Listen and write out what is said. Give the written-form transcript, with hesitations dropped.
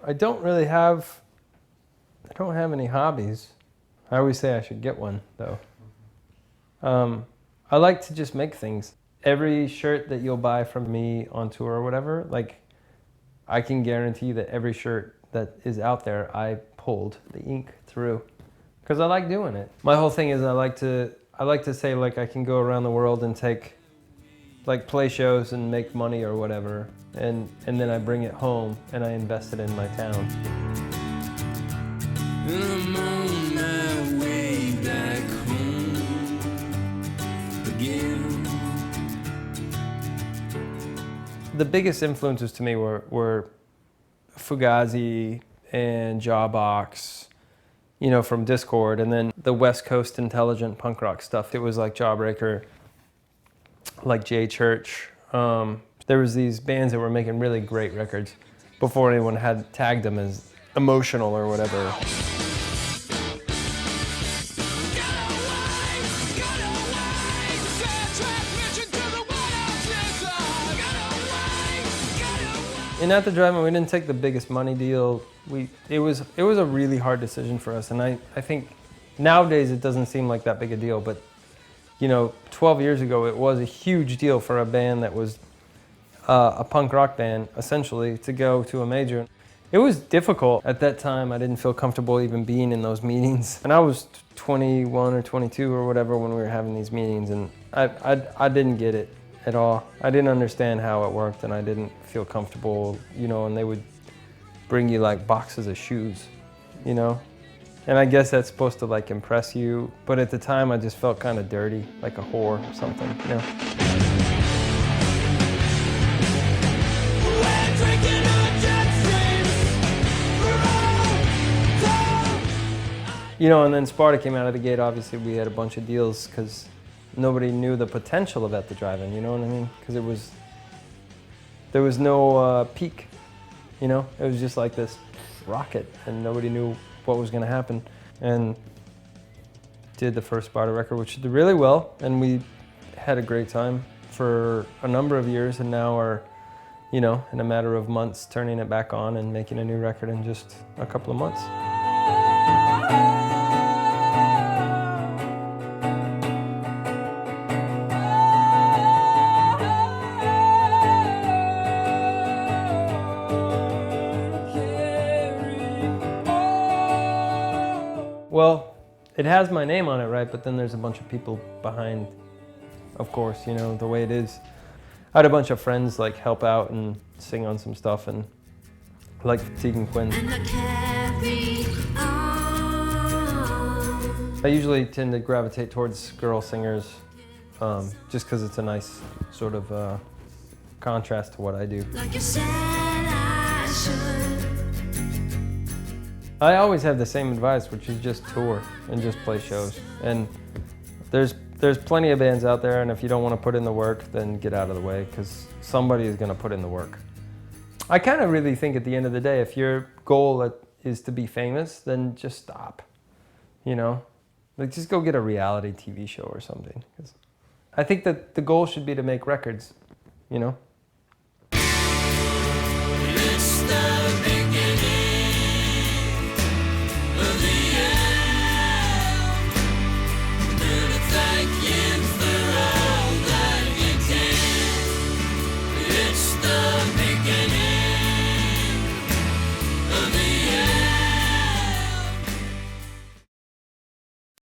I don't have any hobbies. I always say I should get one, though. I like to just make things. Every shirt that you'll buy from me on tour or whatever, like, I can guarantee that every shirt that is out there, I pulled the ink through. Because I like doing it. My whole thing is I like to say, like, I can go around the world and play shows and make money or whatever, and then I bring it home and I invest it in my town. I'm on my way back home again. The biggest influences to me were Fugazi and Jawbox, you know, from Discord, and then the West Coast intelligent punk rock stuff. It was like Jawbreaker, like J Church. There was these bands that were making really great records before anyone had tagged them as emotional or whatever. And at the drive-in, we didn't take the biggest money deal. It was a really hard decision for us, and I think nowadays it doesn't seem like that big a deal, but you know, 12 years ago it was a huge deal for a band that was a punk rock band, essentially, to go to a major. It was difficult. At that time, I didn't feel comfortable even being in those meetings. And I was 21 or 22 or whatever when we were having these meetings, and I didn't get it at all. I didn't understand how it worked, and I didn't feel comfortable, you know, and they would bring you like boxes of shoes, you know? And I guess that's supposed to like impress you, but at the time I just felt kind of dirty, like a whore or something, you know? You know, and then Sparta came out of the gate. Obviously we had a bunch of deals because nobody knew the potential of At the Drive-In, you know what I mean? Because there was no peak, you know? It was just like this rocket, and nobody knew what was going to happen. And did the first Sparta record, which did really well, and we had a great time for a number of years, and now are, you know, in a matter of months, turning it back on and making a new record in just a couple of months. Well, it has my name on it, right? But then there's a bunch of people behind, of course, you know, the way it is. I had a bunch of friends like help out and sing on some stuff, and like Tegan Quinn. I usually tend to gravitate towards girl singers just because it's a nice sort of contrast to what I do. Like you said I should. I always have the same advice, which is just tour and just play shows. And there's plenty of bands out there, and if you don't want to put in the work, then get out of the way, because somebody is going to put in the work. I kind of really think at the end of the day, if your goal is to be famous, then just stop, you know? Like, just go get a reality TV show or something. 'Cause I think that the goal should be to make records, you know?